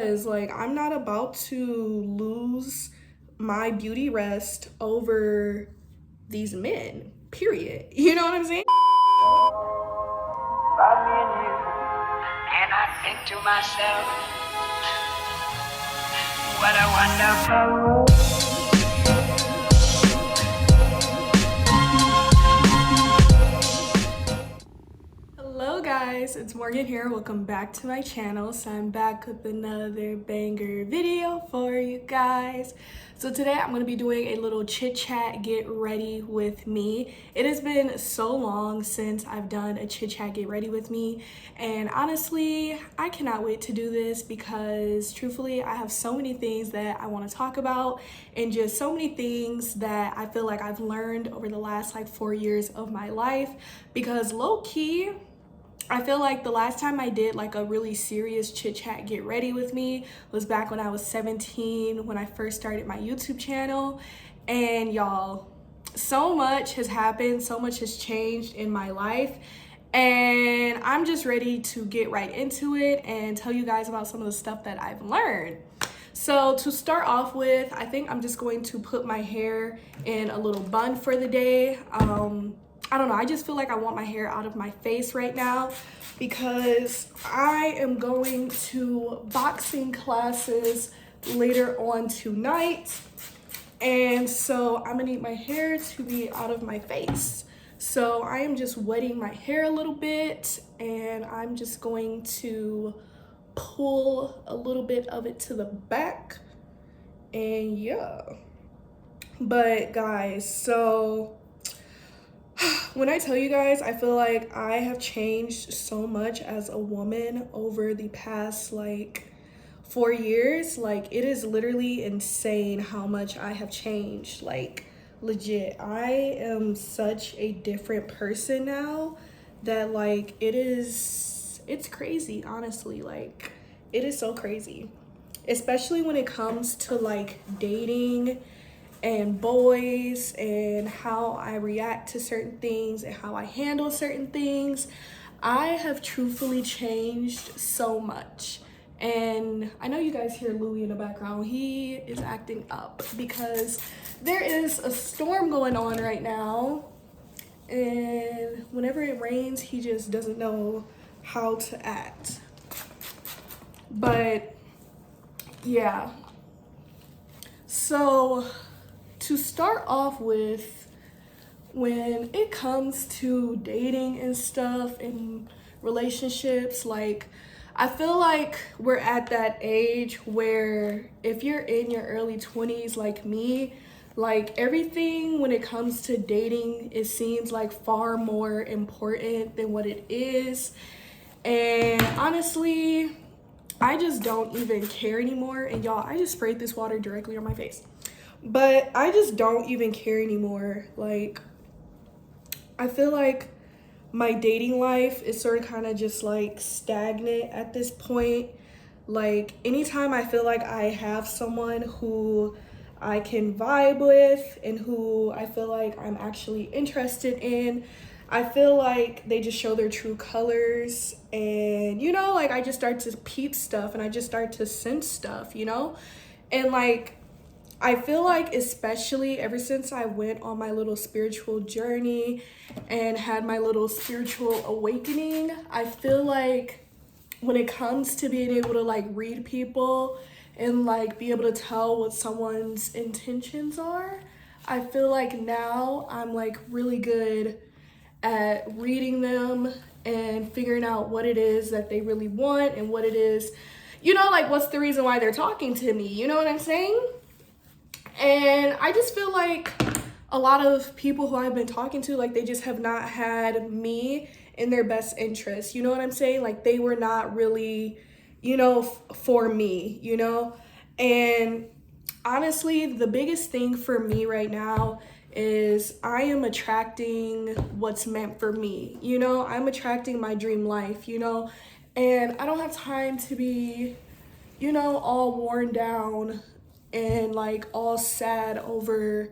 because like I'm not about to lose my beauty rest over these men, period. You know what I'm saying? About me and you, and I think to myself, what a wonderful world. Hello guys, it's Morgan here. Welcome back to my channel. So I'm back with another banger video for you guys. So today I'm going to be doing a little chit chat get ready with me. It has been so long since I've done a chit chat get ready with me, and honestly I cannot wait to do this because truthfully I have so many things that I want to talk about and just so many things that I feel like I've learned over the last like 4 years of my life, because low-key I feel like the last time I did like a really serious chit chat get ready with me was back when I was 17, when I first started my YouTube channel. And y'all, so much has happened, so much has changed in my life, and I'm just ready to get right into it and tell you guys about some of the stuff that I've learned. So to start off with, I think I'm just going to put my hair in a little bun for the day. I don't know, I just feel like I want my hair out of my face right now because I am going to boxing classes later on tonight. And so I'm gonna need my hair to be out of my face. So I am just wetting my hair a little bit, and I'm just going to pull a little bit of it to the back. And yeah. But guys, so when I tell you guys, I feel like I have changed so much as a woman over the past like 4 years. Like, it is literally insane how much I have changed. Like, legit, I am such a different person now that like it's crazy, honestly. Like, it is so crazy, especially when it comes to like dating and boys and how I react to certain things and how I handle certain things. I have truthfully changed so much. And I know you guys hear Louis in the background. He is acting up because there is a storm going on right now, and whenever it rains he just doesn't know how to act. But yeah, so to start off with, when it comes to dating and stuff and relationships, like I feel like we're at that age where if you're in your early 20s like me, like everything when it comes to dating, it seems like far more important than what it is. And honestly, I just don't even care anymore. And y'all, I just sprayed this water directly on my face. But I just don't even care anymore. Like, I feel like my dating life is sort of kind of just like stagnant at this point. Like, anytime I feel like I have someone who I can vibe with and who I feel like I'm actually interested in, I feel like they just show their true colors. And, you know, like I just start to peep stuff and I just start to sense stuff, you know? And like, I feel like especially ever since I went on my little spiritual journey and had my little spiritual awakening, I feel like when it comes to being able to like read people and like be able to tell what someone's intentions are, I feel like now I'm like really good at reading them and figuring out what it is that they really want and what it is, you know, like what's the reason why they're talking to me, you know what I'm saying? And I just feel like a lot of people who I've been talking to, like they just have not had me in their best interest. You know what I'm saying? Like they were not really, you know, for me, you know? And honestly, the biggest thing for me right now is I am attracting what's meant for me. You know, I'm attracting my dream life, you know? And I don't have time to be, you know, all worn down and like all sad over,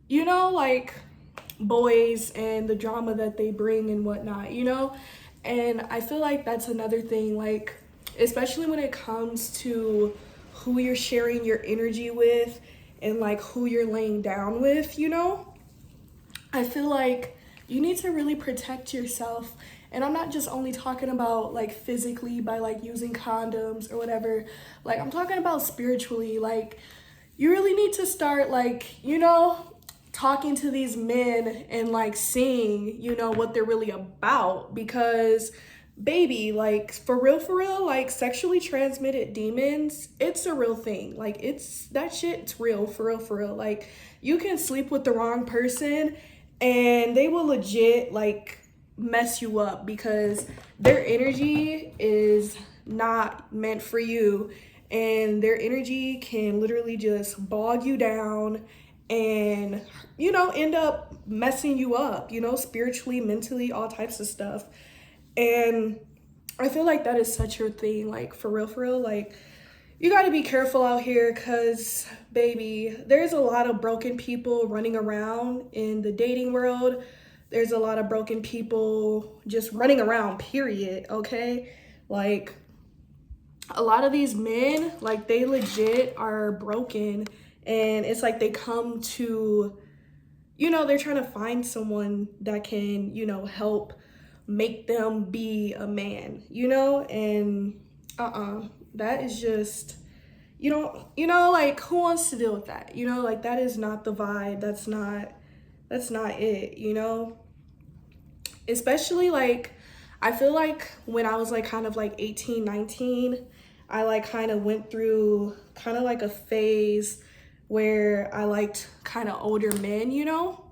you know, like boys and the drama that they bring and whatnot, you know? And I feel like that's another thing. Like, especially when it comes to who you're sharing your energy with and like who you're laying down with, you know? I feel like you need to really protect yourself. And I'm not just only talking about like physically by like using condoms or whatever. Like I'm talking about spiritually. Like you really need to start like, you know, talking to these men and like seeing, you know, what they're really about. Because baby, like for real, like sexually transmitted demons, it's a real thing. Like it's that shit's real, for real. Like you can sleep with the wrong person and they will legit like mess you up because their energy is not meant for you, and their energy can literally just bog you down and, you know, end up messing you up, you know, spiritually, mentally, all types of stuff. And I feel like that is such a thing, like for real, like you got to be careful out here because baby, there's a lot of broken people running around in the dating world. There's a lot of broken people just running around, period, okay? Like a lot of these men, like they legit are broken, and it's like they come to, you know, they're trying to find someone that can, you know, help make them be a man, you know? And that is just, you know, like who wants to deal with that? You know, like that is not the vibe. That's not it, you know? Especially like I feel like when I was like kind of like 18, 19, I like kind of went through kind of like a phase where I liked kind of older men, you know?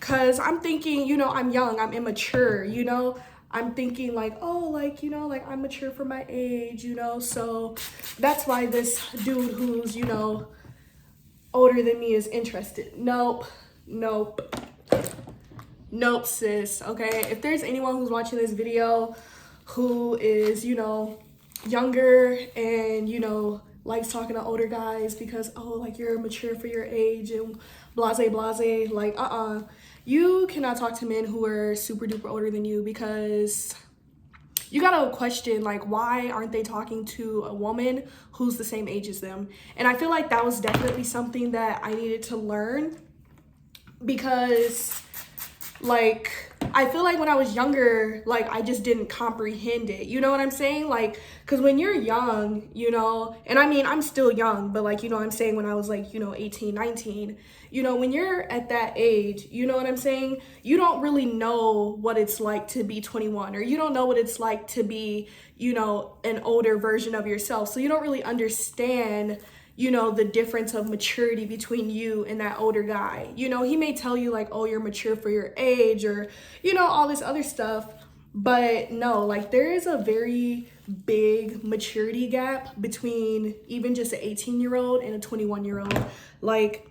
Cause I'm thinking, you know, I'm young, I'm immature, you know? I'm thinking like, oh, like, you know, like I'm mature for my age, you know? So that's why this dude who's, you know, older than me is interested. Nope, sis, okay? If there's anyone who's watching this video who is, you know, younger and, you know, likes talking to older guys because, oh, like you're mature for your age and blase, like, you cannot talk to men who are super duper older than you, because you gotta question, like, why aren't they talking to a woman who's the same age as them? And I feel like that was definitely something that I needed to learn, because like I feel like when I was younger, like I just didn't comprehend it, you know what I'm saying? Like, because when you're young, you know, and I mean I'm still young, but like, you know what I'm saying, when I was like, you know, 18, 19, you know, when you're at that age, you know what I'm saying, you don't really know what it's like to be 21, or you don't know what it's like to be, you know, an older version of yourself. So you don't really understand, you know, the difference of maturity between you and that older guy. You know, he may tell you like, oh, you're mature for your age, or, you know, all this other stuff. But no, like there is a very big maturity gap between even just an 18-year-old and a 21-year-old. Like,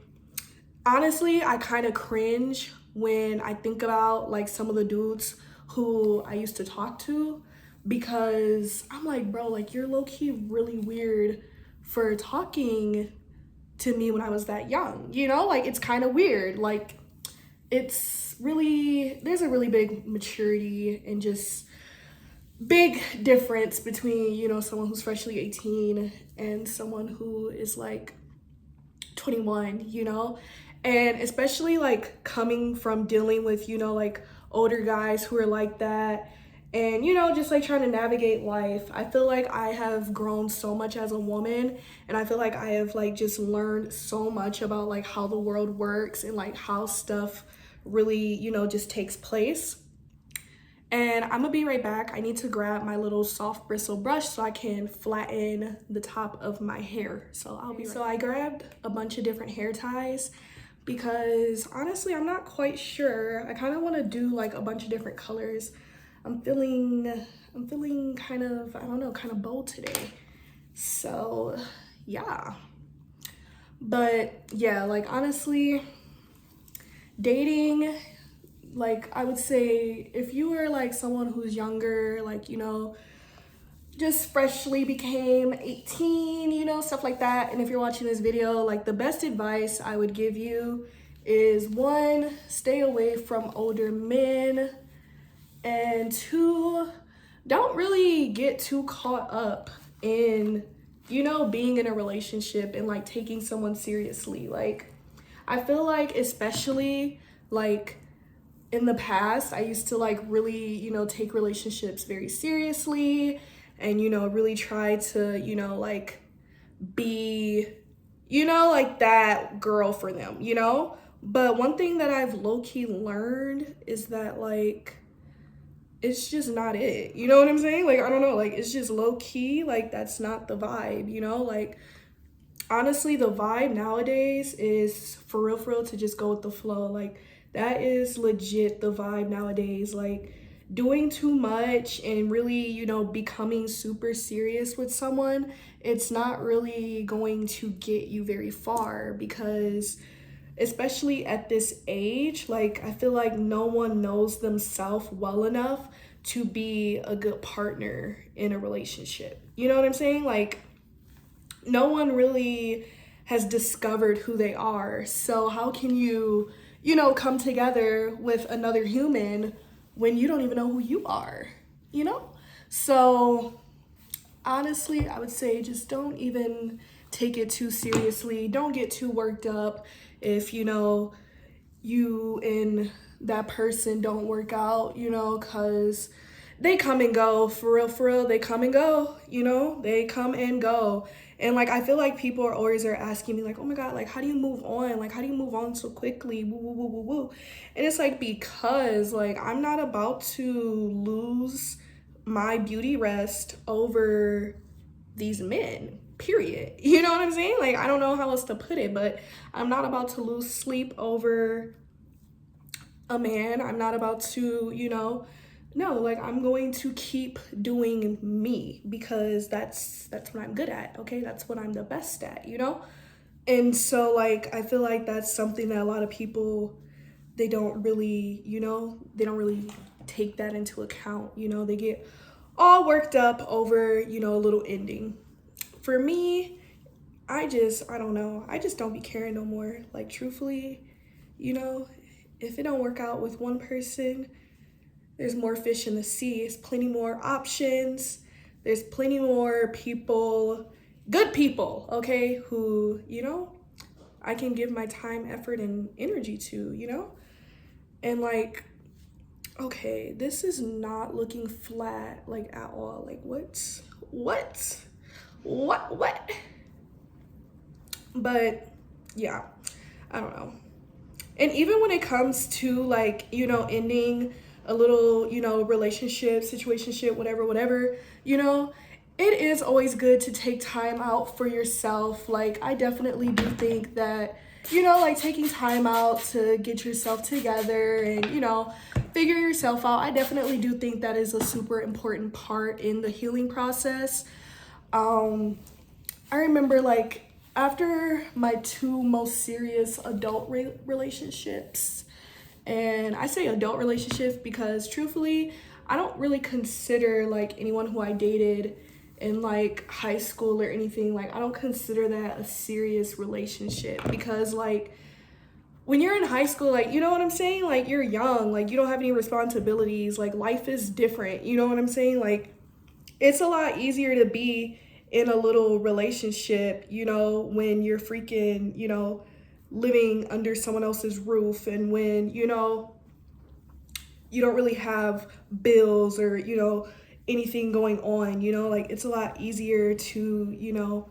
honestly, I kind of cringe when I think about like some of the dudes who I used to talk to, because I'm like, bro, like you're low-key really weird for talking to me when I was that young, you know? Like it's kind of weird. Like it's really, there's a really big maturity and just big difference between, you know, someone who's freshly 18 and someone who is like 21, you know? And especially like coming from dealing with, you know, like older guys who are like that, and, you know, just like trying to navigate life. I feel like I have grown so much as a woman, and I feel like I have like just learned so much about like how the world works and like how stuff really, you know, just takes place. And I'm gonna be right back. I need to grab my little soft bristle brush so I can flatten the top of my hair. So I'll be right. So I grabbed a bunch of different hair ties because honestly, I'm not quite sure. I kind of want to do like a bunch of different colors. I'm feeling kind of, I don't know, kind of bold today. So yeah. But yeah, like honestly, dating, like I would say if you were like someone who's younger, like, you know, just freshly became 18, you know, stuff like that. And if you're watching this video, like the best advice I would give you is, one, stay away from older men. And two, don't really get too caught up in, you know, being in a relationship and like taking someone seriously. Like, I feel like, especially like in the past, I used to like really, you know, take relationships very seriously and, you know, really try to, you know, like be, you know, like that girl for them, you know? But one thing that I've low-key learned is that like it's just not it. You know what I'm saying? Like, I don't know, like it's just low-key, like that's not the vibe, you know? Like honestly, the vibe nowadays is for real to just go with the flow. Like that is legit the vibe nowadays. Like doing too much and really, you know, becoming super serious with someone, it's not really going to get you very far, because especially at this age, like I feel like no one knows themselves well enough to be a good partner in a relationship. You know what I'm saying? Like no one really has discovered who they are. So how can you, you know, come together with another human when you don't even know who you are, you know? So honestly, I would say just don't even take it too seriously. Don't get too worked up if, you know, you and that person don't work out, you know, because they come and go. For real, they come and go, you know, they come and go. And like I feel like people are always asking me like, oh my god, like how do you move on, like how do you move on so quickly, woo woo woo woo woo. And it's like, because like I'm not about to lose my beauty rest over these men, period. You know what I'm saying? Like I don't know how else to put it, but I'm not about to lose sleep over a man. I'm not about to, you know, no, like I'm going to keep doing me, because that's what I'm good at, okay? That's what I'm the best at, you know? And so like I feel like that's something that a lot of people, they don't really, you know, they don't really take that into account, you know? They get all worked up over, you know, a little ending. For me, I don't know. I just don't be caring no more. Like truthfully, you know, if it don't work out with one person, there's more fish in the sea. There's plenty more options. There's plenty more people, good people, okay, who, you know, I can give my time, effort, and energy to, you know? And like, okay, this is not looking flat, like at all. Like what? But yeah, I don't know. And even when it comes to like, you know, ending a little, you know, relationship, situationship, whatever, you know, it is always good to take time out for yourself. Like I definitely do think that, you know, like taking time out to get yourself together and, you know, figure yourself out, I definitely do think that is a super important part in the healing process. I remember like after my two most serious adult relationships, and I say adult relationships because truthfully, I don't really consider like anyone who I dated in like high school or anything, like I don't consider that a serious relationship, because like when you're in high school, like, you know what I'm saying? Like you're young, like you don't have any responsibilities, like life is different, you know what I'm saying? Like it's a lot easier to be in a little relationship, you know, when you're freaking, you know, living under someone else's roof, and when, you know, you don't really have bills or, you know, anything going on, you know, like it's a lot easier to, you know,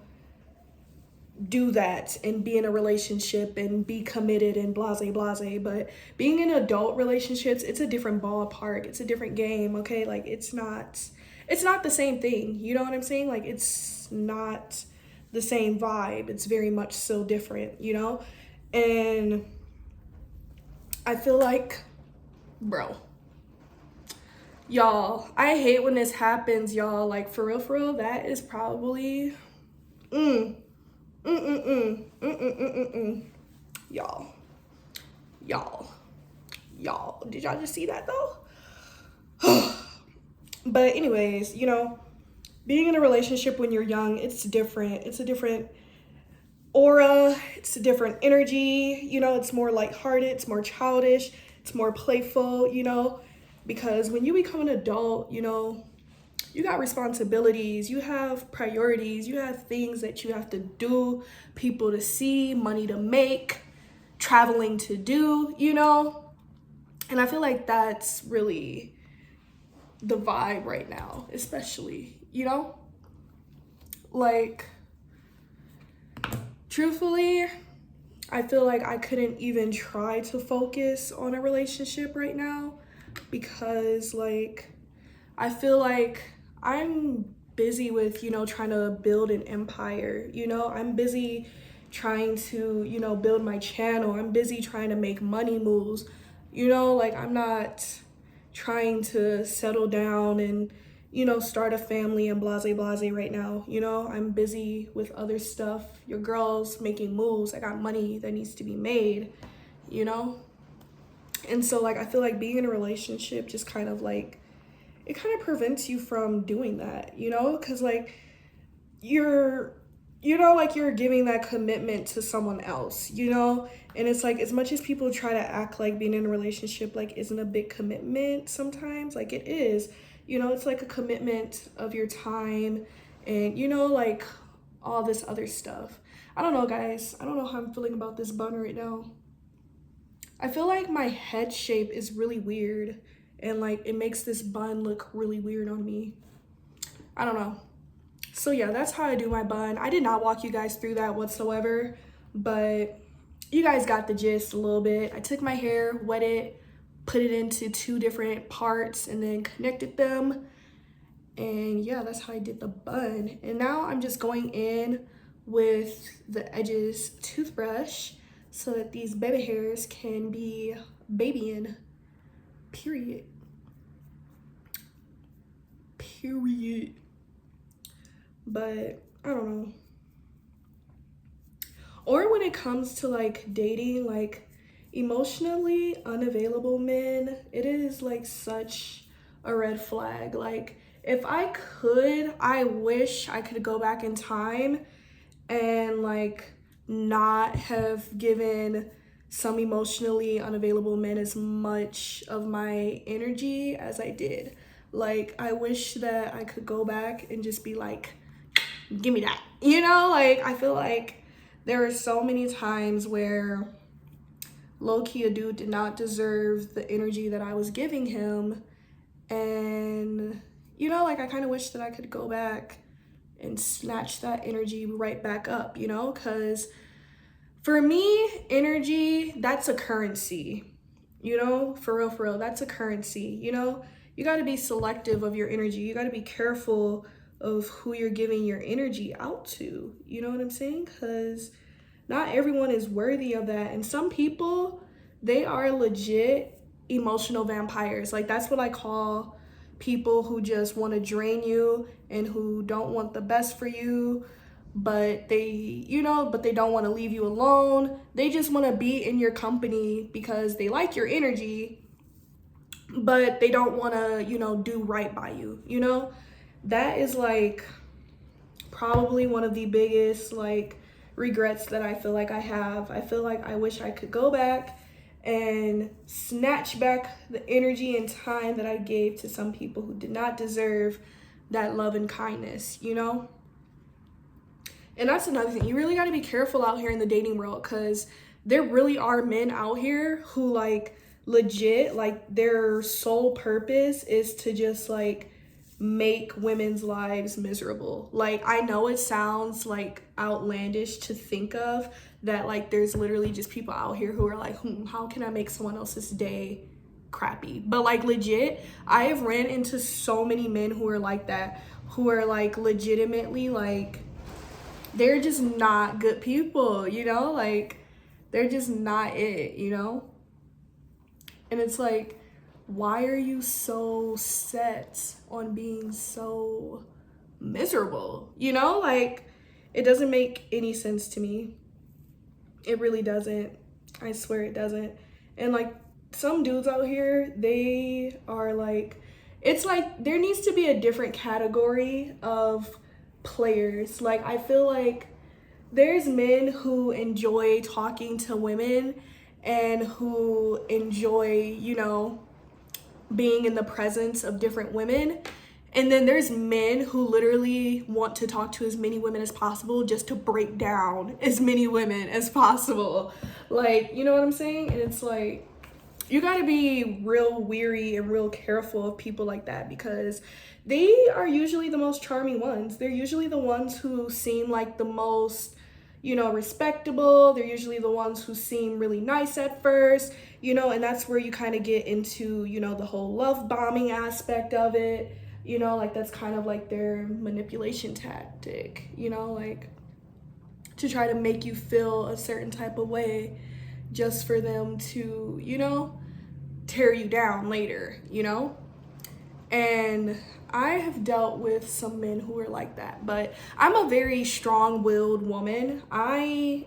do that and be in a relationship and be committed and blase. But being in adult relationships, it's a different ballpark, it's a different game, okay? Like it's not the same thing, you know what I'm saying? Like it's not the same vibe, it's very much so different, you know? And I feel like, bro, y'all, I hate when this happens, y'all. Like for real, that is probably y'all, did y'all just see that though? But anyways, you know, being in a relationship when you're young, it's different. It's a different aura, it's a different energy, you know, it's more lighthearted, it's more childish, it's more playful, you know, because when you become an adult, you know, you got responsibilities, you have priorities, you have things that you have to do, people to see, money to make, traveling to do, you know? And I feel like that's really the vibe right now, especially, you know? Like, truthfully, I feel like I couldn't even try to focus on a relationship right now because, like, I feel like I'm busy with, you know, trying to build an empire, you know? I'm busy trying to, you know, build my channel. I'm busy trying to make money moves, you know? Like, I'm not trying to settle down and, you know, start a family and blase right now, you know? I'm busy with other stuff. Your girl's making moves. I got money that needs to be made, you know? And so, like, I feel like being in a relationship just kind of, like, it kind of prevents you from doing that, you know? Because, like, you're giving that commitment to someone else, you know? And it's like, as much as people try to act like being in a relationship, like, isn't a big commitment sometimes, like, it is, you know? It's like a commitment of your time and, you know, like, all this other stuff. I don't know, guys. I don't know how I'm feeling about this bun right now. I feel like my head shape is really weird and, like, it makes this bun look really weird on me. I don't know. So yeah, that's how I do my bun. I did not walk you guys through that whatsoever, but you guys got the gist a little bit. I took my hair, wet it, put it into 2 different parts, and then connected them. And yeah, that's how I did the bun. And now I'm just going in with the edges toothbrush so that these baby hairs can be babying, period. Period. But I don't know. Or when it comes to, like, dating, like, emotionally unavailable men, it is, like, such a red flag. Like, if I could, I wish I could go back in time and, like, not have given some emotionally unavailable men as much of my energy as I did. Like, I wish that I could go back and just be like, give me that, you know? Like, I feel like there were so many times where low-key a dude did not deserve the energy that I was giving him. And, you know, like, I kind of wish that I could go back and snatch that energy right back up, you know? Because for me, energy, that's a currency, you know? For real, that's a currency, you know? You got to be selective of your energy. You got to be careful of who you're giving your energy out to, you know what I'm saying? Because not everyone is worthy of that. And some people, they are legit emotional vampires. Like, that's what I call people who just want to drain you and who don't want the best for you, but they don't want to leave you alone. They just want to be in your company because they like your energy, but they don't want to, you know, do right by you, you know? That is, like, probably one of the biggest, like, regrets that I feel like I have. I feel like I wish I could go back and snatch back the energy and time that I gave to some people who did not deserve that love and kindness, you know? And that's another thing. You really got to be careful out here in the dating world, because there really are men out here who, like, legit, like, their sole purpose is to just, like, make women's lives miserable. Like, I know it sounds, like, outlandish to think of that, like, there's literally just people out here who are like, how can I make someone else's day crappy? But, like, legit, I have ran into so many men who are like that, who are, like, legitimately, like, they're just not good people, you know? Like, they're just not it, you know? And it's like, why are you so set on being so miserable? You know, like, it doesn't make any sense to me. It really doesn't. I swear it doesn't. And, like, some dudes out here, they are like, it's like there needs to be a different category of players. Like, I feel like there's men who enjoy talking to women and who enjoy, you know, being in the presence of different women. And then there's men who literally want to talk to as many women as possible just to break down as many women as possible. Like, you know what I'm saying? And it's like, you gotta be real weary and real careful of people like that, because they are usually the most charming ones. They're usually the ones who seem like the most, you know, respectable. They're usually the ones who seem really nice at first, you know, and that's where you kind of get into, you know, the whole love bombing aspect of it. You know, like that's kind of like their manipulation tactic, you know, like to try to make you feel a certain type of way just for them to, you know, tear you down later, you know? And I have dealt with some men who are like that, but I'm a very strong-willed woman. I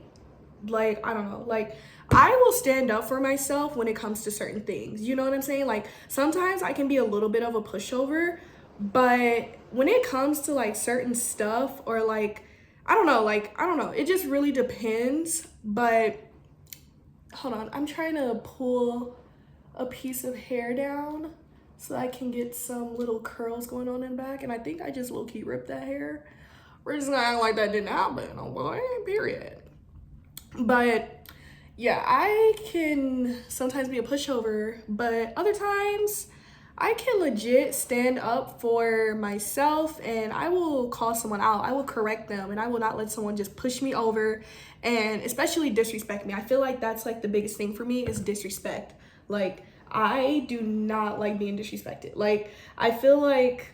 don't know, like I will stand up for myself when it comes to certain things. You know what I'm saying? Like sometimes I can be a little bit of a pushover, but when it comes to like certain stuff or like, I don't know, it just really depends. But hold on, I'm trying to pull a piece of hair down so I can get some little curls going on in the back. And I think I just low-key ripped that hair. We're just gonna act like that didn't happen, oh boy, period. But yeah, I can sometimes be a pushover, but other times I can legit stand up for myself and I will call someone out. I will correct them and I will not let someone just push me over and especially disrespect me. I feel like that's like the biggest thing for me is disrespect. Like I do not like being disrespected. Like I feel like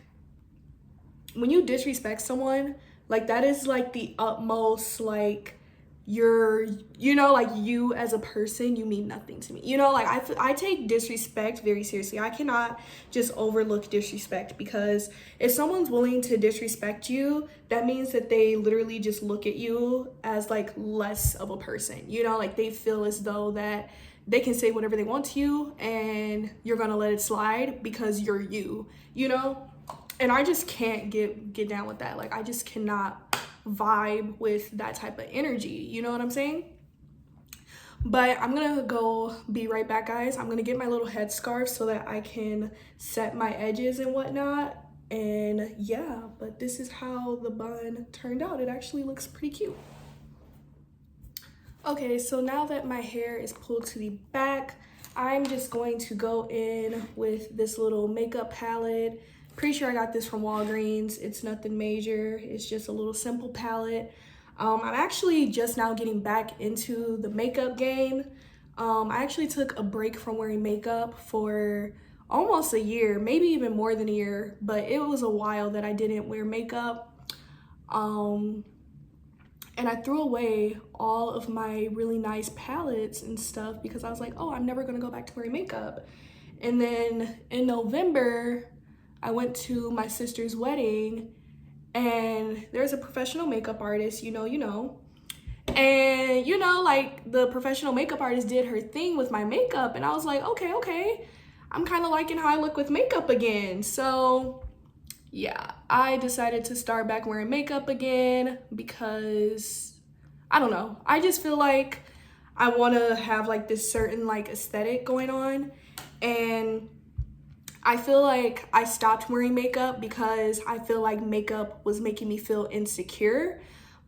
when you disrespect someone, like that is like the utmost, like you know, like you as a person, you mean nothing to me. You know, like I take disrespect very seriously. I cannot just overlook disrespect, because if someone's willing to disrespect you, that means that they literally just look at you as like less of a person. You know, like they feel as though that they can say whatever they want to you and you're gonna let it slide because you're you know? And I just can't get down with that. Like I just cannot vibe with that type of energy, you know what I'm saying? But I'm gonna go be right back, guys. I'm gonna get my little headscarf so that I can set my edges and whatnot. And yeah, but this is how the bun turned out. It actually looks pretty cute. Okay, so now that my hair is pulled to the back, I'm just going to go in with this little makeup palette. Pretty sure I got this from Walgreens. It's nothing major. It's just a little simple palette. I'm actually just now getting back into the makeup game. I actually took a break from wearing makeup for almost a year, maybe even more than a year, but it was a while that I didn't wear makeup. And I threw away all of my really nice palettes and stuff because I was like, oh, I'm never gonna go back to wearing makeup. And then in November, I went to my sister's wedding and there's a professional makeup artist, you know. And you know, like the professional makeup artist did her thing with my makeup and I was like, okay. I'm kind of liking how I look with makeup again. So yeah, I decided to start back wearing makeup again because I don't know. I just feel like I want to have like this certain like aesthetic going on, and I feel like I stopped wearing makeup because I feel like makeup was making me feel insecure.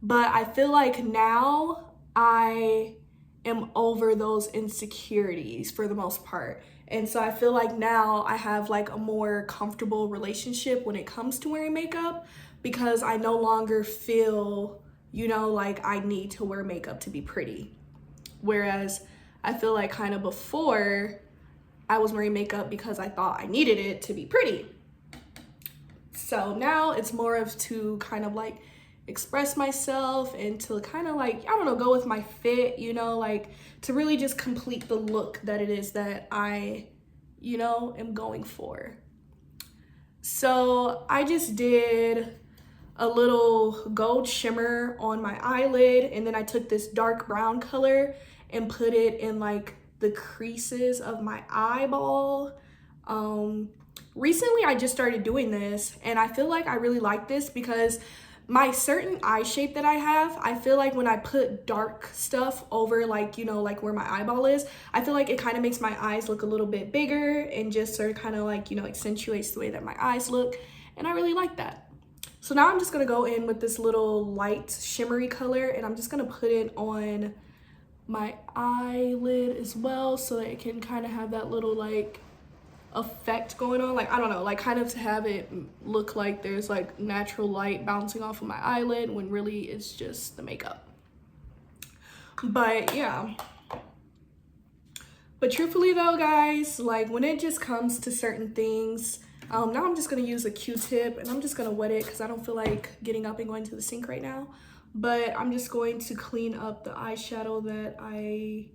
But I feel like now I am over those insecurities for the most part. And so I feel like now I have like a more comfortable relationship when it comes to wearing makeup because I no longer feel, you know, like I need to wear makeup to be pretty. Whereas I feel like kind of before, I was wearing makeup because I thought I needed it to be pretty. So now it's more of to kind of like express myself and to kind of like, I don't know, go with my fit, you know, like to really just complete the look that it is that I, you know, am going for. So I just did a little gold shimmer on my eyelid, and then I took this dark brown color and put it in like the creases of my eyeball. Recently I just started doing this and I feel like I really like this because my certain eye shape that I have, I feel like when I put dark stuff over like, you know, like where my eyeball is, I feel like it kind of makes my eyes look a little bit bigger and just sort of kind of like, you know, accentuates the way that my eyes look. and I really like that. So now I'm just gonna go in with this little light shimmery color, and I'm just gonna put it on my eyelid as well, so that it can kind of have that little like effect going on, like I don't know, like kind of to have it look like there's like natural light bouncing off of my eyelid when really it's just the makeup. But yeah, but truthfully though guys, like when it just comes to certain things, now I'm just gonna use a Q-tip and I'm just gonna wet it because I don't feel like getting up and going to the sink right now. But I'm just going to clean up the eyeshadow that I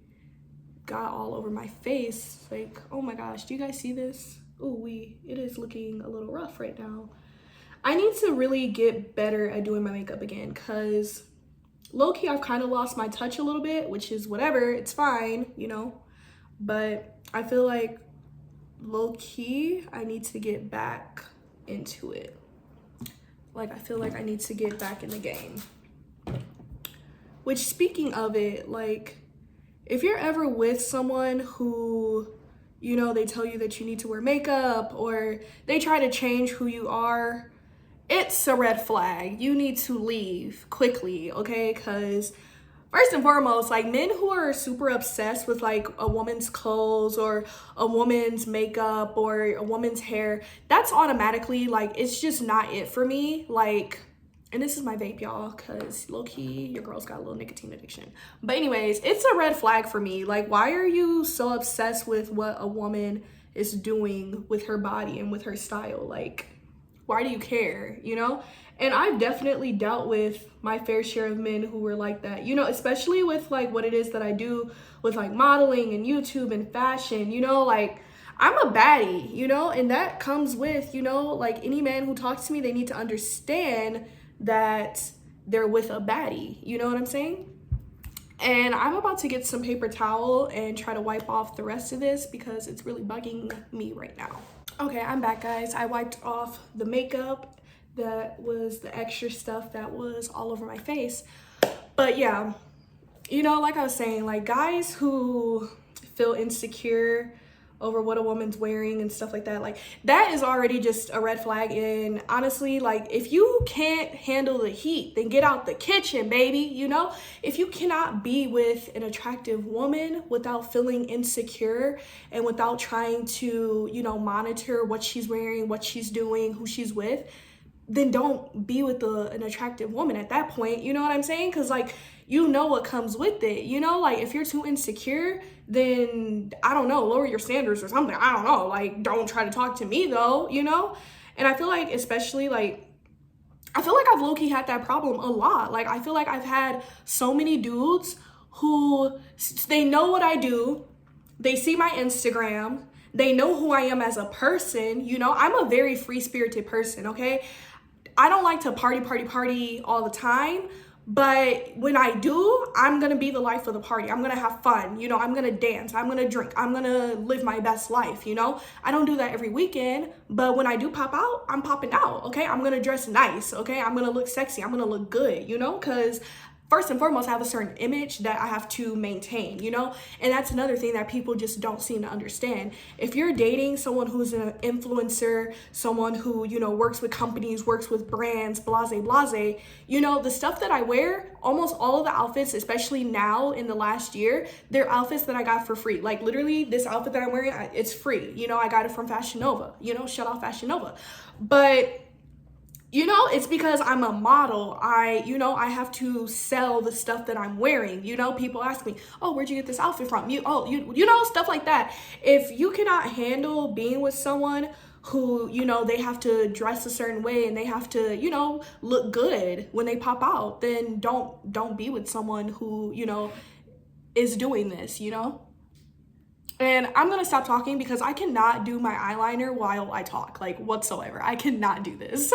got all over my face. Like, oh my gosh, do you guys see this? Oh, it is looking a little rough right now. I need to really get better at doing my makeup again, because low-key I've kind of lost my touch a little bit, which is whatever, it's fine, you know, but I feel like low-key I need to get back into it. Like I feel like I need to get back in the game. Which, speaking of it, like if you're ever with someone who, you know, they tell you that you need to wear makeup or they try to change who you are, it's a red flag. You need to leave quickly, okay? Because first and foremost, like men who are super obsessed with like a woman's clothes or a woman's makeup or a woman's hair, that's automatically like, it's just not it for me. Like, and this is my vape, y'all, because low-key, your girl's got a little nicotine addiction. But anyways, it's a red flag for me. Like, why are you so obsessed with what a woman is doing with her body and with her style? Like, why do you care, you know? And I've definitely dealt with my fair share of men who were like that, you know, especially with like what it is that I do with like modeling and YouTube and fashion, you know, like I'm a baddie, you know, and that comes with, you know, like any man who talks to me, they need to understand that they're with a baddie, you know what I'm saying? And I'm about to get some paper towel and try to wipe off the rest of this because it's really bugging me right now. Okay, I'm back, guys. I wiped off the makeup. That was the extra stuff that was all over my face. But yeah, you know, like I was saying, like guys who feel insecure over what a woman's wearing and stuff like that, like that is already just a red flag. And honestly, like if you can't handle the heat, then get out the kitchen, baby. You know, if you cannot be with an attractive woman without feeling insecure and without trying to, you know, monitor what she's wearing, what she's doing, who she's with, then don't be with an attractive woman at that point, you know what I'm saying? Because like, you know what comes with it, you know? Like if you're too insecure, then I don't know, lower your standards or something. I don't know, like don't try to talk to me though, you know? And I feel like especially like, I feel like I've low-key had that problem a lot. Like I feel like I've had so many dudes who, they know what I do, they see my Instagram, they know who I am as a person, you know? I'm a very free-spirited person, okay? I don't like to party all the time, but when I do, I'm gonna be the life of the party. I'm gonna have fun, you know, I'm gonna dance, I'm gonna drink, I'm gonna live my best life, you know? I don't do that every weekend, but when I do pop out, I'm popping out, okay? I'm gonna dress nice, okay? I'm gonna look sexy, I'm gonna look good, you know? Because first and foremost, I have a certain image that I have to maintain, you know? And that's another thing that people just don't seem to understand. If you're dating someone who's an influencer, someone who, you know, works with companies, works with brands, blase, you know, the stuff that I wear, almost all of the outfits, especially now in the last year, they're outfits that I got for free. Like literally this outfit that I'm wearing, it's free. You know, I got it from Fashion Nova, you know, shout out Fashion Nova. But you know, it's because I'm a model. You know, I have to sell the stuff that I'm wearing. You know, people ask me, oh, where'd you get this outfit from? You know, stuff like that. If you cannot handle being with someone who, you know, they have to dress a certain way and they have to, you know, look good when they pop out, then don't be with someone who, you know, is doing this, you know? And I'm gonna stop talking because I cannot do my eyeliner while I talk, like whatsoever. I cannot do this.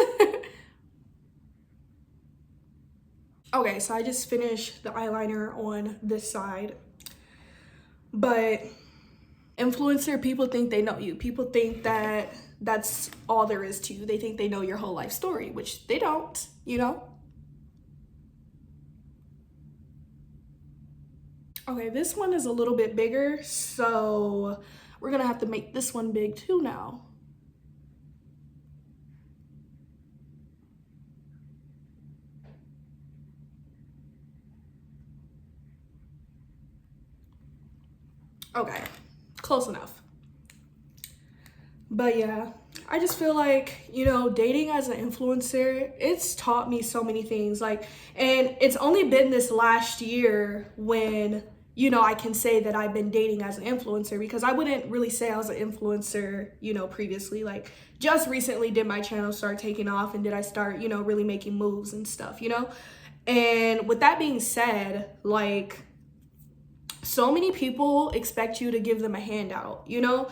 Okay, so I just finished the eyeliner on this side. But influencer, people think they know you. People think that that's all there is to you. They think they know your whole life story, which they don't, you know? Okay, this one is a little bit bigger, so we're gonna have to make this one big too now. Okay, close enough. But yeah, I just feel like, you know, dating as an influencer, it's taught me so many things. Like, and it's only been this last year when, you know, I can say that I've been dating as an influencer, because I wouldn't really say I was an influencer, you know, previously. Like, just recently did my channel start taking off and did I start, you know, really making moves and stuff, you know? And with that being said, like, so many people expect you to give them a handout, you know?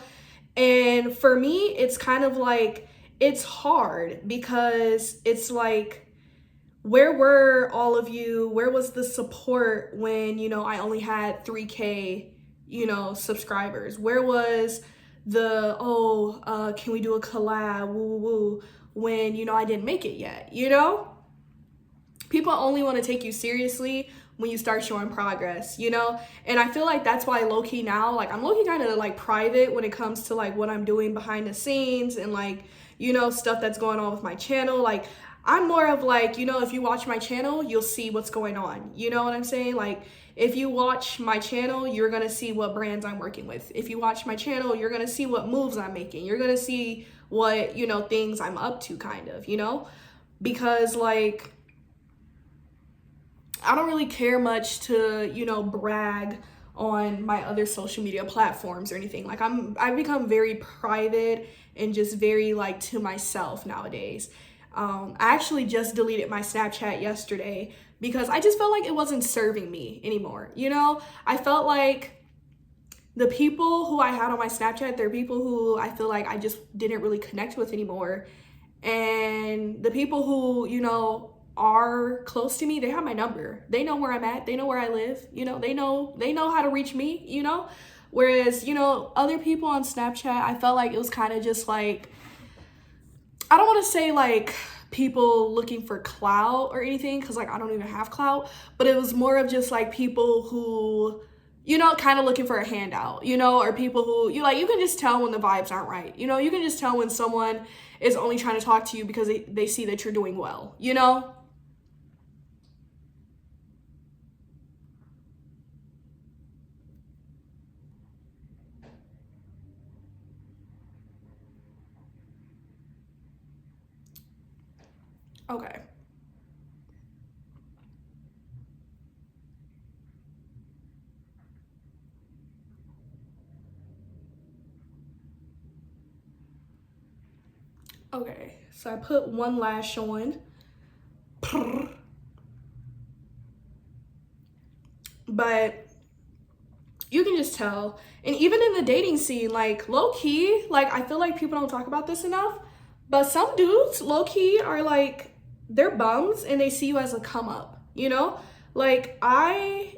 And for me, it's kind of like, it's hard because it's like, where were all of you? Where was the support when, you know, I only had 3K, you know, subscribers? Where was the, can we do a collab, woo, woo, woo, when, you know, I didn't make it yet, you know? People only want to take you seriously when you start showing progress, you know? And I feel like that's why low-key now, like, I'm low-key kind of like private when it comes to like what I'm doing behind the scenes and like, you know, stuff that's going on with my channel. Like, I'm more of like, you know, if you watch my channel, you'll see what's going on. You know what I'm saying? Like, if you watch my channel, you're gonna see what brands I'm working with. If you watch my channel, you're gonna see what moves I'm making. You're gonna see what, you know, things I'm up to, kind of, you know? Because like, I don't really care much to, you know, brag on my other social media platforms or anything. Like, I've become very private and just very like to myself nowadays. I actually just deleted my Snapchat yesterday because I just felt like it wasn't serving me anymore. You know, I felt like the people who I had on my Snapchat, they're people who I feel like I just didn't really connect with anymore. And the people who, you know, are close to me, they have my number. They know where I'm at. They know where I live. You know, they know how to reach me, you know? Whereas, you know, other people on Snapchat, I felt like it was kind of just like, I don't want to say like people looking for clout or anything, because like I don't even have clout, but it was more of just like people who, you know, kind of looking for a handout, you know, or people who, you can just tell when the vibes aren't right. You know, you can just tell when someone is only trying to talk to you because they see that you're doing well, you know? Okay. Okay, so I put one lash on. But you can just tell. And even in the dating scene, like low-key, like I feel like people don't talk about this enough, but some dudes low-key are like, they're bums and they see you as a come up, you know? Like I'm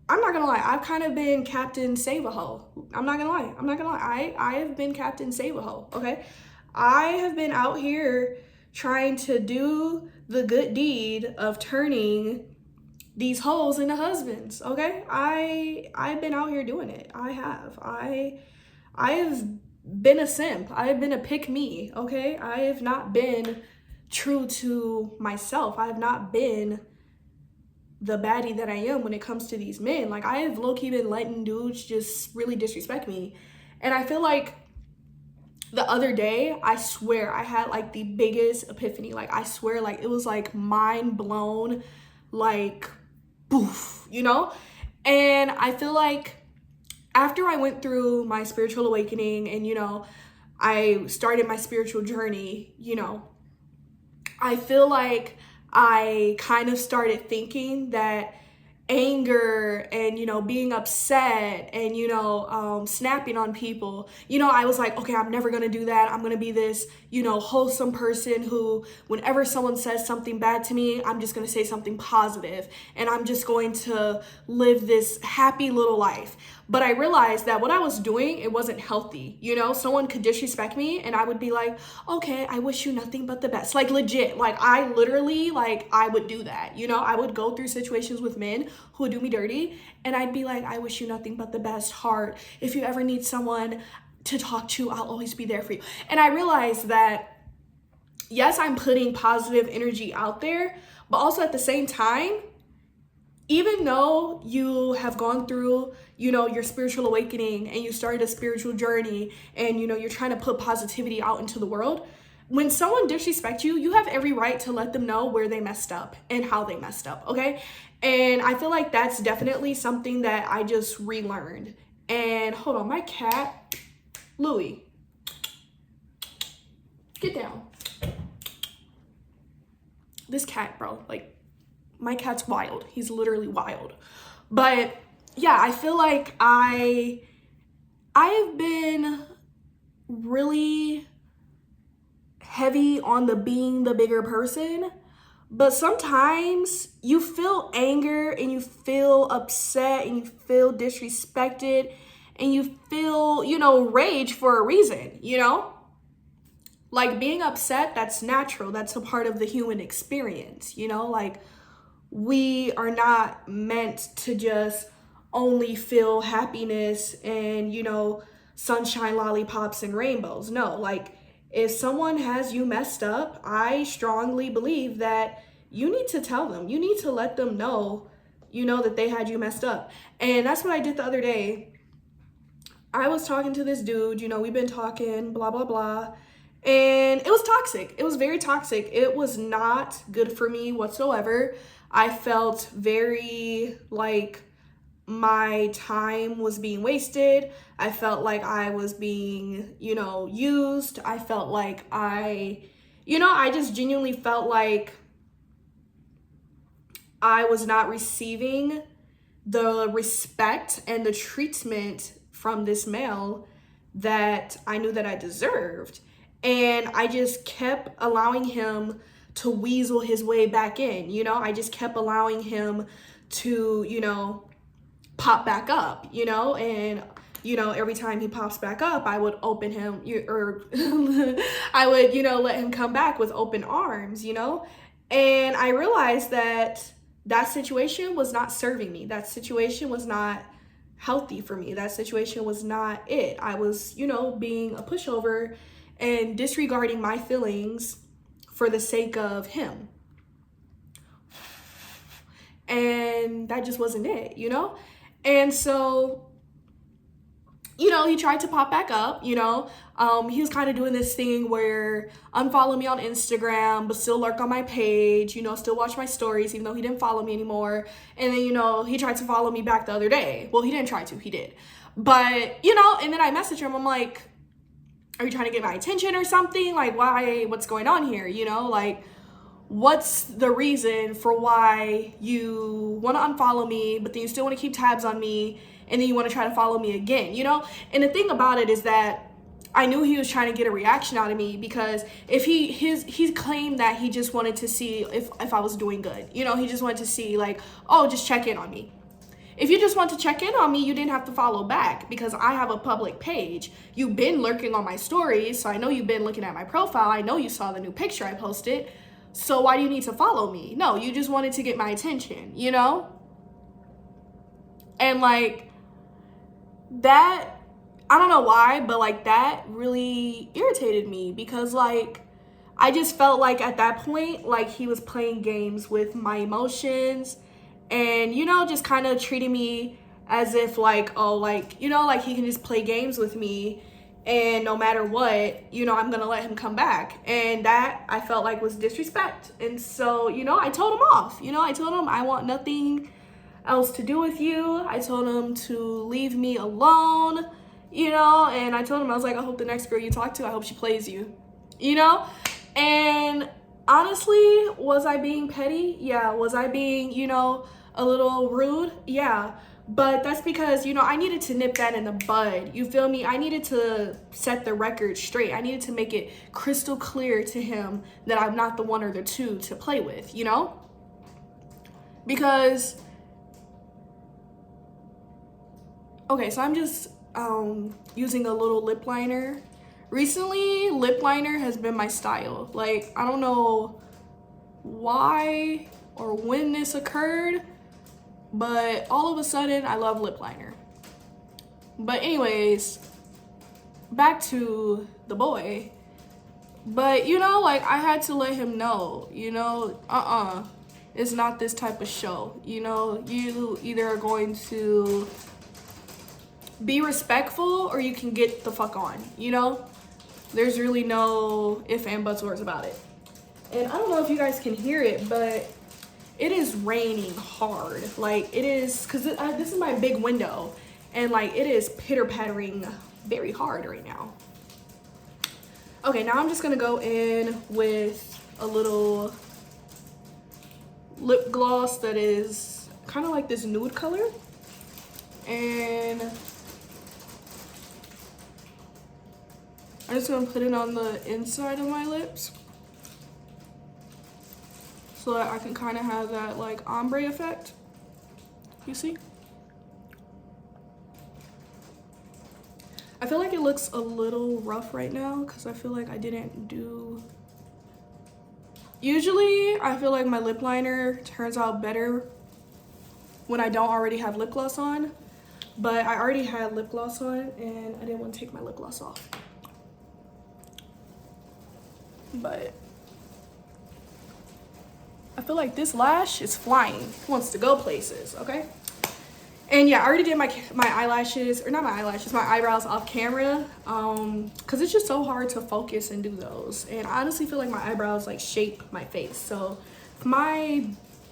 not gonna lie, I've kind of been Captain Save a Hoe. I'm not gonna lie. I have been Captain Save a Hoe, okay? I have been out here trying to do the good deed of turning these hoes into husbands, okay? I've been out here doing it. I have been a simp. I have been a pick me, okay? I have not been true to myself. I have not been the baddie that I am when it comes to these men. Like, I have low-key been letting dudes just really disrespect me. And I feel like the other day, I swear I had like the biggest epiphany. Like, I swear, like, it was like mind blown, like, boof, you know? And I feel like after I went through my spiritual awakening and, you know, I started my spiritual journey, you know, I feel like I kind of started thinking that anger and, you know, being upset and, you know, snapping on people, you know, I was like, okay, I'm never gonna do that. I'm gonna be this, you know, wholesome person who, whenever someone says something bad to me, I'm just gonna say something positive and I'm just going to live this happy little life. But I realized that what I was doing, it wasn't healthy. You know, someone could disrespect me and I would be like, okay, I wish you nothing but the best. Like, legit, like I literally, like I would do that. You know, I would go through situations with men who would do me dirty and I'd be like, I wish you nothing but the best, heart. If you ever need someone to talk to, I'll always be there for you. And I realized that, yes, I'm putting positive energy out there, but also at the same time, even though you have gone through, you know, your spiritual awakening and you started a spiritual journey and, you know, you're trying to put positivity out into the world, when someone disrespects you, you have every right to let them know where they messed up and how they messed up, okay? And I feel like that's definitely something that I just relearned. And hold on, my cat, Louie, get down. This cat, bro, like, my cat's wild. He's literally wild. But yeah, I feel like I've been really heavy on the being the bigger person, but sometimes you feel anger and you feel upset and you feel disrespected and you feel, you know, rage for a reason, you know? Like, being upset, that's natural. That's a part of the human experience, you know? Like, we are not meant to just only feel happiness and, you know, sunshine, lollipops, and rainbows. No, like, if someone has you messed up, I strongly believe that you need to tell them. You need to let them know, you know, that they had you messed up. And that's what I did the other day. I was talking to this dude, you know, we've been talking, blah, blah, blah. And it was toxic. It was very toxic. It was not good for me whatsoever. I felt very like my time was being wasted. I felt like I was being, you know, used. I felt like I just genuinely felt like I was not receiving the respect and the treatment from this male that I knew that I deserved. And I just kept allowing him to weasel his way back in, you know? I just kept allowing him to, you know, pop back up, you know? And, you know, every time he pops back up, I would open him, or I would, you know, let him come back with open arms, you know? And I realized that that situation was not serving me. That situation was not healthy for me. That situation was not it. I was, you know, being a pushover and disregarding my feelings for the sake of him. And that just wasn't it, you know? And so, you know, he tried to pop back up, you know? He was kind of doing this thing where unfollow me on Instagram, but still lurk on my page, you know, still watch my stories, even though he didn't follow me anymore. And then, you know, he tried to follow me back the other day. Well, he didn't try to, he did. But, you know, and then I messaged him, I'm like, are you trying to get my attention or something? Like, why, what's going on here? You know, like, what's the reason for why you want to unfollow me, but then you still want to keep tabs on me, and then you want to try to follow me again, you know? And the thing about it is that I knew he was trying to get a reaction out of me, because if he claimed that he just wanted to see if I was doing good, you know? He just wanted to see, like, oh, just check in on me. If you just want to check in on me, you didn't have to follow back, because I have a public page. You've been lurking on my stories, so I know you've been looking at my profile. I know you saw the new picture I posted. So why do you need to follow me? No, you just wanted to get my attention, you know? And like, that, I don't know why, but like, that really irritated me, because like, I just felt like at that point, like, he was playing games with my emotions. And, you know, just kind of treating me as if like, oh, like, you know, like he can just play games with me, and no matter what, you know, I'm going to let him come back. And that I felt like was disrespect. And so, you know, I told him off. You know, I told him I want nothing else to do with you. I told him to leave me alone, you know, and I told him, I was like, I hope the next girl you talk to, I hope she plays you, you know? And honestly, was I being petty? Yeah. Was I being, you know, a little rude? Yeah. But that's because, you know, I needed to nip that in the bud. You feel me? I needed to set the record straight. I needed to make it crystal clear to him that I'm not the one or the two to play with, you know? Because, okay, so I'm just using a little lip liner. Recently, lip liner has been my style. Like, I don't know why or when this occurred, but all of a sudden, I love lip liner. But anyways, back to the boy. But, you know, like, I had to let him know, you know, It's not this type of show. You know, you either are going to be respectful or you can get the fuck on, you know? There's really no if and buts words about it. And I don't know if you guys can hear it, but it is raining hard. Like, it is, because this is my big window, and like it is pitter-pattering very hard right now. Okay, now I'm just gonna go in with a little lip gloss that is kind of like this nude color, and I'm just gonna put it on the inside of my lips so that I can kind of have that like ombre effect. You see? I feel like it looks a little rough right now because I feel like I didn't do... Usually, I feel like my lip liner turns out better when I don't already have lip gloss on, but I already had lip gloss on and I didn't want to take my lip gloss off. But I feel like this lash is flying. It wants to go places, okay? And yeah, I already did my eyelashes, or not my eyelashes, my eyebrows off camera, because it's just so hard to focus and do those. And I honestly feel like my eyebrows like shape my face. So if my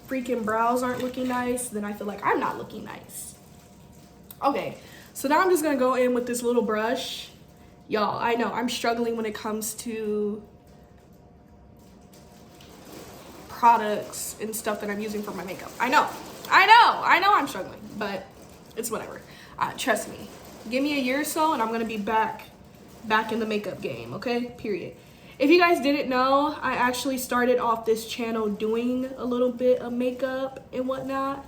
freaking brows aren't looking nice, then I feel like I'm not looking nice. Okay, so now I'm just gonna go in with this little brush. Y'all, I know I'm struggling when it comes to products and stuff that I'm using for my makeup. I know I'm struggling, but it's whatever. Trust me, give me a year or so and I'm gonna be back in the makeup game, okay? Period. If you guys didn't know, I actually started off this channel doing a little bit of makeup and whatnot,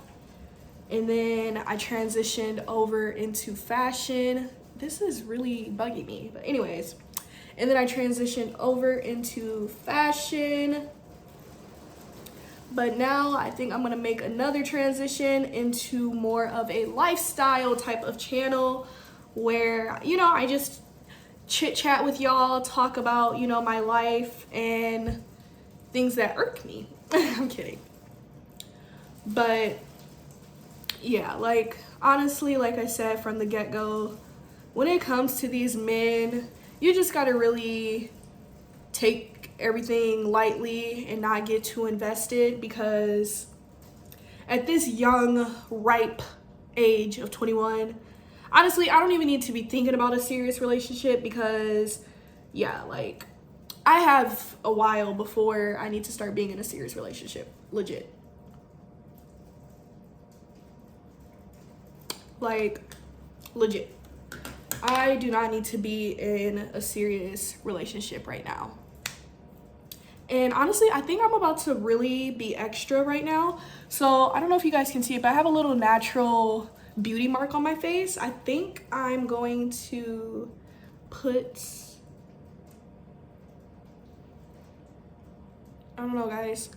and then I transitioned over into fashion. This is really bugging me, but anyways, and then I transitioned over into fashion. But now I think I'm gonna make another transition into more of a lifestyle type of channel where, you know, I just chit chat with y'all, talk about, you know, my life and things that irk me. I'm kidding. But yeah, like honestly, like I said from the get-go, when it comes to these men, you just gotta really take everything lightly and not get too invested, because at this young, ripe age of 21, honestly, I don't even need to be thinking about a serious relationship because, yeah, like, I have a while before I need to start being in a serious relationship, legit. Like, legit. I do not need to be in a serious relationship right now. And honestly, I think I'm about to really be extra right now. So I don't know if you guys can see it, but I have a little natural beauty mark on my face. I think I'm going to put, I don't know, guys.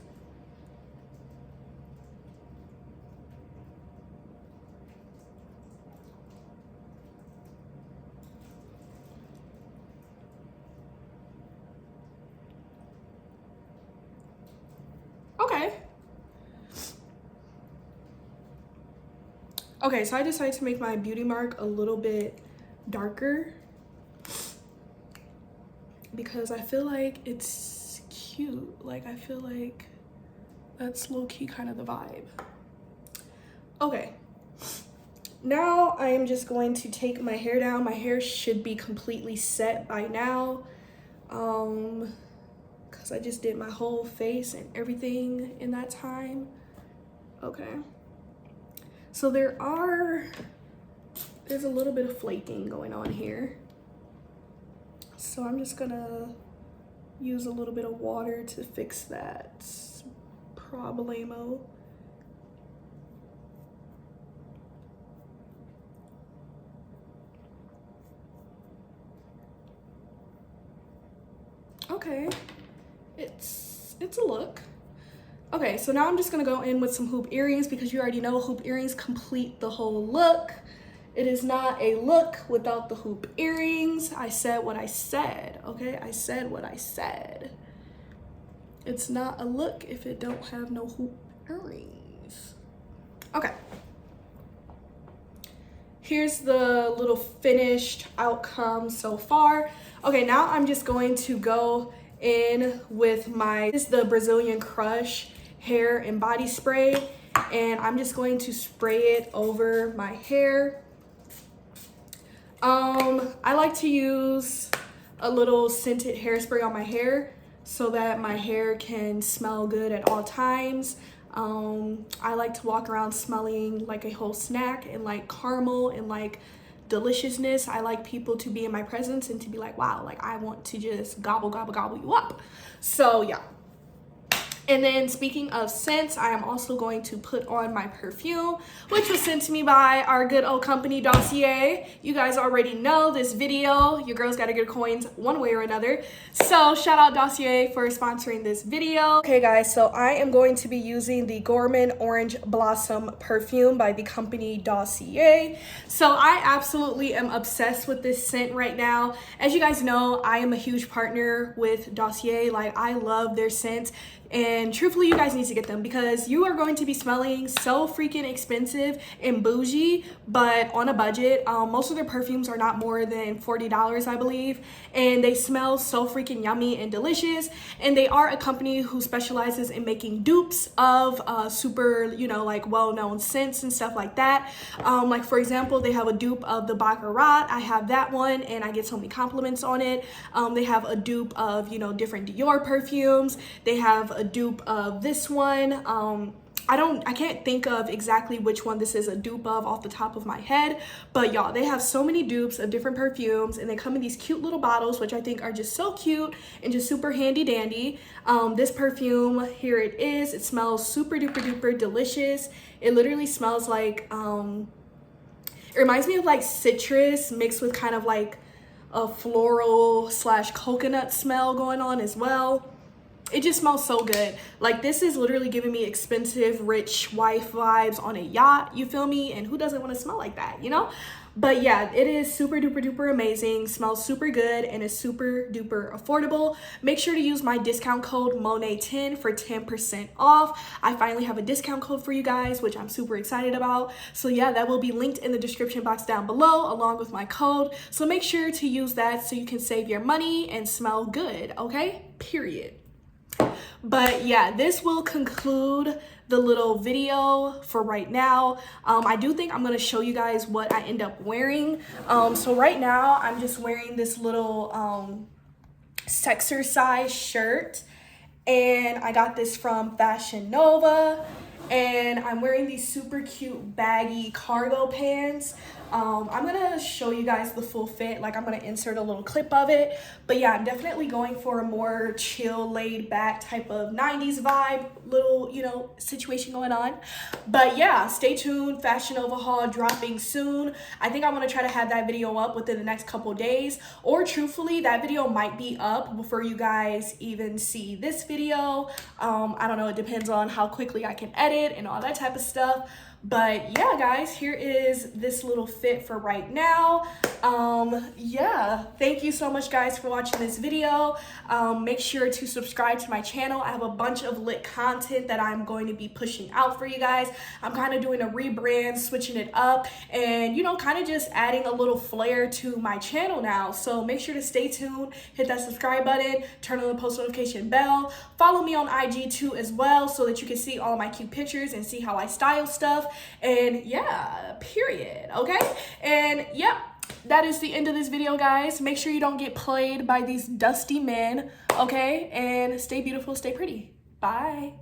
Okay, so I decided to make my beauty mark a little bit darker because I feel like it's cute. Like, I feel like that's low-key kind of the vibe. Okay, now I am just going to take my hair down. My hair should be completely set by now, because I just did my whole face and everything in that time. Okay. So there's a little bit of flaking going on here. So I'm just gonna use a little bit of water to fix that problemo. Okay, it's a look. Okay, so now I'm just gonna go in with some hoop earrings because you already know hoop earrings complete the whole look. It is not a look without the hoop earrings. I said what I said, okay? I said what I said. It's not a look if it don't have no hoop earrings. Okay. Here's the little finished outcome so far. Okay, now I'm just going to go in with this is the Brazilian Crush hair and body spray, and I'm just going to spray it over my hair. I like to use a little scented hairspray on my hair so that my hair can smell good at all times. I like to walk around smelling like a whole snack and like caramel and like deliciousness. I like people to be in my presence and to be like, wow, like I want to just gobble, gobble, gobble you up. So yeah. And then speaking of scents, I am also going to put on my perfume, which was sent to me by our good old company, Dossier. You guys already know this video. Your girls gotta get coins one way or another. So shout out Dossier for sponsoring this video. Okay guys, so I am going to be using the Grwm Orange Blossom perfume by the company Dossier. So I absolutely am obsessed with this scent right now. As you guys know, I am a huge partner with Dossier. Like, I love their scents. And truthfully, you guys need to get them because you are going to be smelling so freaking expensive and bougie, but on a budget. Most of their perfumes are not more than $40, I believe, and they smell so freaking yummy and delicious. And they are a company who specializes in making dupes of super, you know, like well-known scents and stuff like that. Like for example, they have a dupe of the Baccarat. I have that one, and I get so many compliments on it. They have a dupe of, you know, different Dior perfumes. They have a dupe of this one. I can't think of exactly which one this is a dupe of off the top of my head, but y'all, they have so many dupes of different perfumes, and they come in these cute little bottles, which I think are just so cute and just super handy dandy. This perfume, here it is. It smells super duper duper delicious. It literally smells like, it reminds me of like citrus mixed with kind of like a floral / coconut smell going on as well. It just smells so good. Like, this is literally giving me expensive rich wife vibes on a yacht, you feel me? And who doesn't want to smell like that, you know? But yeah, it is super duper duper amazing, smells super good, and is super duper affordable. Make sure to use my discount code MONAY10 for 10% off. I finally have a discount code for you guys, which I'm super excited about. So yeah, that will be linked in the description box down below along with my code. So make sure to use that so you can save your money and smell good, okay? Period. But yeah, this will conclude the little video for right now. I do think I'm gonna show you guys what I end up wearing. So right now I'm just wearing this little sexercise shirt, and I got this from Fashion Nova, and I'm wearing these super cute baggy cargo pants. I'm gonna show you guys the full fit, like I'm gonna insert a little clip of it. But yeah, I'm definitely going for a more chill, laid back type of 90s vibe, little, you know, situation going on. But yeah, stay tuned, Fashion Nova haul dropping soon. I think I wanna try to have that video up within the next couple days, or truthfully, that video might be up before you guys even see this video. I don't know, it depends on how quickly I can edit and all that type of stuff. But yeah, guys, here is this little fit for right now. Yeah, thank you so much, guys, for watching this video. Make sure to subscribe to my channel. I have a bunch of lit content that I'm going to be pushing out for you guys. I'm kind of doing a rebrand, switching it up, and, you know, kind of just adding a little flair to my channel now. So make sure to stay tuned, hit that subscribe button, turn on the post notification bell. Follow me on IG too as well, so that you can see all of my cute pictures and see how I style stuff. And yeah, period. Okay, and yep, that is the end of this video, guys. Make sure you don't get played by these dusty men, okay? And stay beautiful, stay pretty. Bye.